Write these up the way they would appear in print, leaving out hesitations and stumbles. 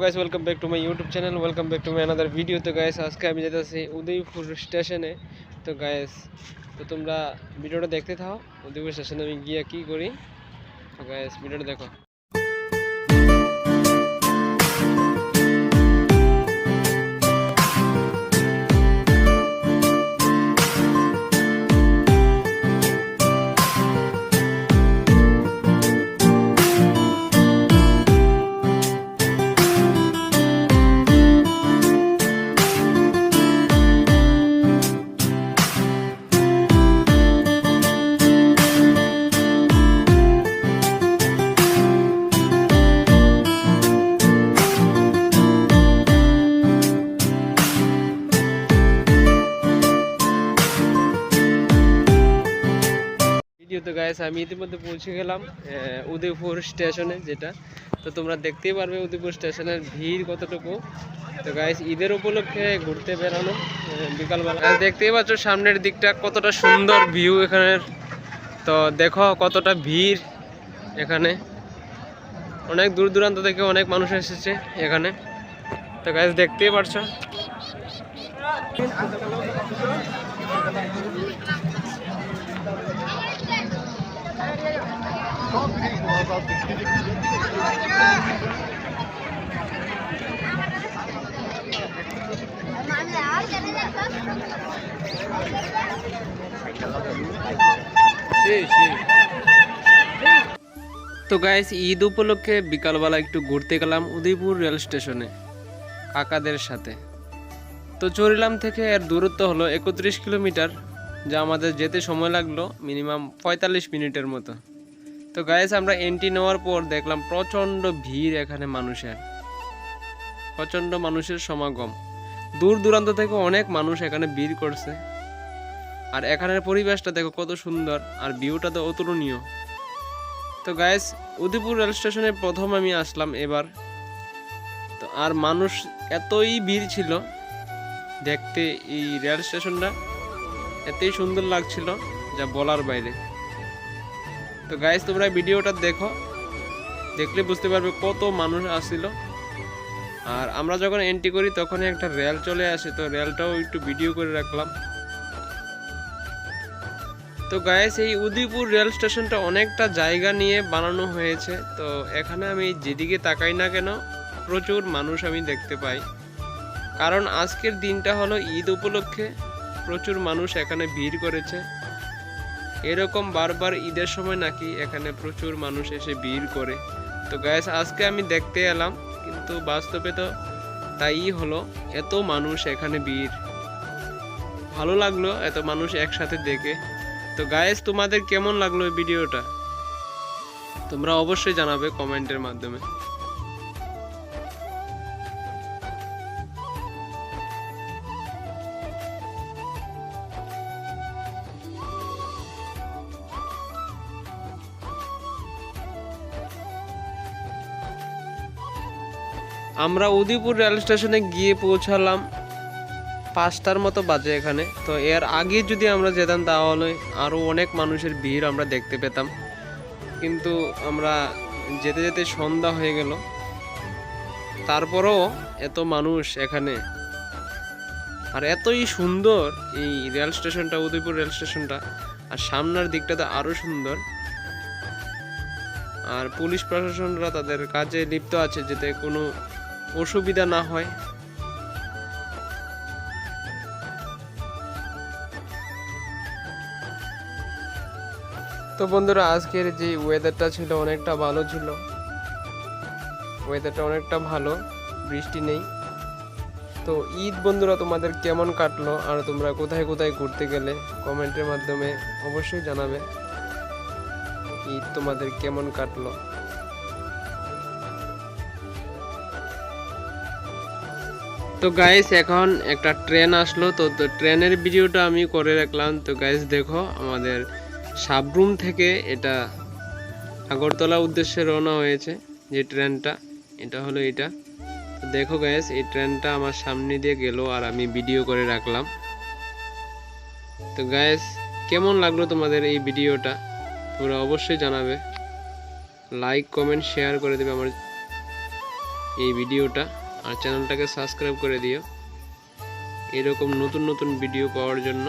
Guys welcome back to my YouTube channel welcome back to my another video. तो guys आज के আমি যেতেছি উদয়পুর স্টেশনে। তো গাইস তো তোমরা ভিডিওটা দেখতে থাকো উদয়পুর স্টেশনে আমি গিয়ে কি করি। তো গাইস ভিডিওটা দেখো। তো গাইস আমি ইতিমধ্যে পৌঁছে গেলাম উদয়পুর স্টেশনে, যেটা তো তোমরা দেখতেই পারবে উদয়পুর স্টেশনের ভিড় কতটুকু। তো গাইস ঈদের উপলক্ষে ঘুরতে বেরানো বিকালবেলা, দেখতেই পাচ্ছ সামনের দিকটা কতটা সুন্দর ভিউ এখানের। তো দেখো কতটা ভিড় এখানে, অনেক দূর দূরান্ত থেকে অনেক মানুষ এসেছে এখানে। তো গাইস দেখতেই পাচ্ছ তো গাইস ঈদ উপলক্ষে বিকালবেলা একটু ঘুরতে গেলাম উদয়পুর রেল স্টেশনে কাকাদের সাথে। তো চরিলাম থেকে এর দূরত্ব হলো 31 কিলোমিটার, যা আমাদের যেতে সময় লাগলো মিনিমাম 45 মিনিটের মতো। তো গাইস আমরা এন্ট্রি নেওয়ার পর দেখলাম প্রচণ্ড ভিড় এখানে, প্রচণ্ড মানুষের সমাগম, দূর দূরান্ত থেকে অনেক মানুষ এখানে ভিড় করছে। আর এখানের পরিবেশটা দেখো কত সুন্দর, আর ভিউটা তো অতুলনীয়। তো গাইস উদয়পুর রেল স্টেশনে প্রথম আমি আসলাম এবার। তো আর মানুষ এতই ভিড় ছিল, দেখতে এই রেল স্টেশনটা এতই সুন্দর লাগছিল যা বলার বাইরে। তো গাইস তোমরা ভিডিওটা দেখো, দেখলে বুঝতে পারবে কত মানুষ আসছিল। আর আমরা যখন এন্ট্রি করি তখনই একটা রেল চলে আসে, তো রেলটাও একটু ভিডিও করে রাখলাম। তো গাইস এই উদয়পুর রেল স্টেশনটা অনেকটা জায়গা নিয়ে বানানো হয়েছে। তো এখানে আমি যেদিকে তাকাই না কেন প্রচুর মানুষ আমি দেখতে পাই, কারণ আজকের দিনটা হলো ঈদ উপলক্ষে প্রচুর মানুষ এখানে ভিড় করেছে। এরকম বারবার ঈদের সময় নাকি এখানে প্রচুর মানুষ এসে ভিড় করে। তো গাইস আজকে আমি দেখতে এলাম, কিন্তু বাস্তবে তো তাই হলো, এত মানুষ এখানে ভিড়। ভালো লাগলো এত মানুষ একসাথে দেখে। তো গাইস তোমাদের কেমন লাগলো এই ভিডিওটা তোমরা অবশ্যই জানাবে কমেন্টের মাধ্যমে। আমরা উদয়পুর রেল স্টেশনে গিয়ে পৌঁছালাম 5টার মতো বাজে এখানে। তো এর আগে যদি আমরা যেতাম তাহলে আরও অনেক মানুষের ভিড় আমরা দেখতে পেতাম, কিন্তু আমরা যেতে যেতে সন্ধ্যা হয়ে গেল। তারপরও এত মানুষ এখানে, আর এতই সুন্দর এই রেল স্টেশনটা, উদয়পুর রেল স্টেশনটা। আর সামনের দিকটা তো আরও সুন্দর। আর পুলিশ প্রশাসনরা তাদের কাজে লিপ্ত আছে যাতে কোনো অসুবিধা না হয়। তো বন্ধুরা আজকের যে ওয়েদারটা ছিল অনেকটা ভালো ছিল, ওয়েদারটা অনেকটা ভালো, বৃষ্টি নেই। তো ঈদ বন্ধুরা তোমাদের কেমন কাটলো, আর তোমরা কোথায় কোথায় ঘুরতে গেলে কমেন্টের মাধ্যমে অবশ্যই জানাবে ঈদ তোমাদের কেমন কাটলো। তো গাইস এখন একটা ট্রেন আসলো, তো ট্রেনের ভিডিওটা আমি করে রাখলাম। তো গাইস দেখো আমাদের সাবরুম থেকে এটা আগরতলা উদ্দেশ্যে রওনা হয়েছে যে ট্রেনটা, এটা হলো এটা। তো দেখো গাইস এই ট্রেনটা আমার সামনে দিয়ে গেল আর আমি ভিডিও করে রাখলাম। তো গাইস কেমন লাগলো তোমাদের এই ভিডিওটা তোমরা অবশ্যই জানাবে, লাইক কমেন্ট শেয়ার করে দেবে আমার এই ভিডিওটা, আর চ্যানেলটাকে সাবস্ক্রাইব করে দিও এরকম নতুন নতুন ভিডিও পাওয়ার জন্য।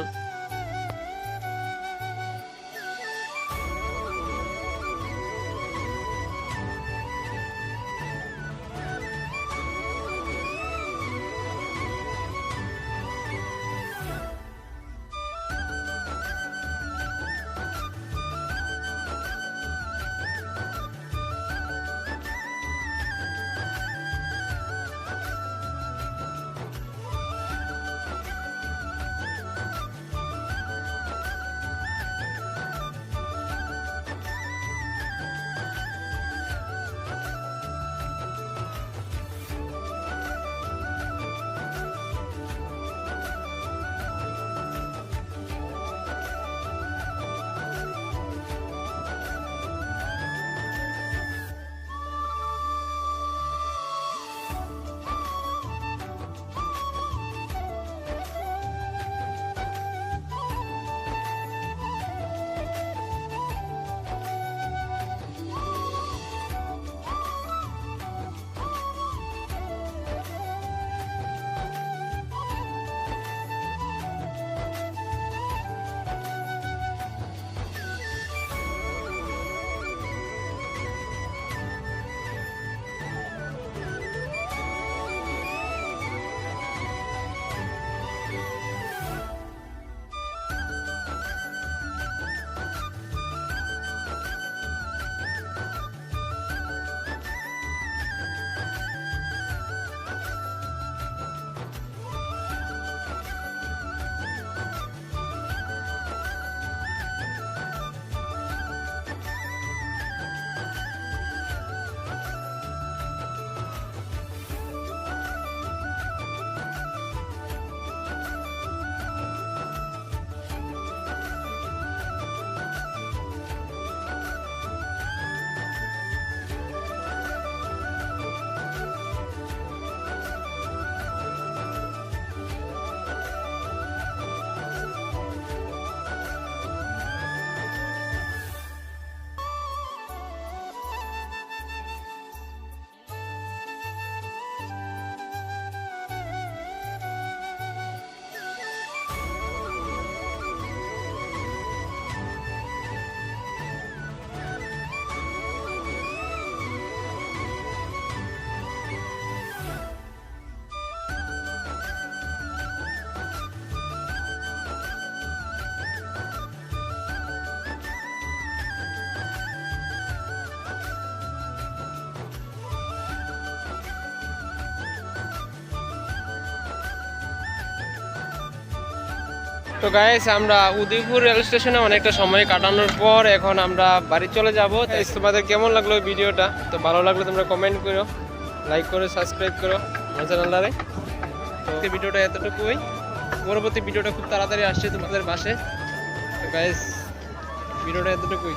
তো গাইস, আমরা উদয়পুর রেল স্টেশনে অনেকটা সময় কাটানোর পর এখন আমরা বাড়ি চলে যাব। তোমাদের কেমন লাগলো ভিডিওটা? তো ভালো লাগলে তোমরা কমেন্ট করো, লাইক করো, সাবস্ক্রাইব করো আমার চ্যানেলটারে। তো ভিডিওটা এতটুকুই, পরবর্তী ভিডিওটা খুব তাড়াতাড়ি আসছে তোমাদের পাশে। তো গাইস, ভিডিওটা এতটুকুই।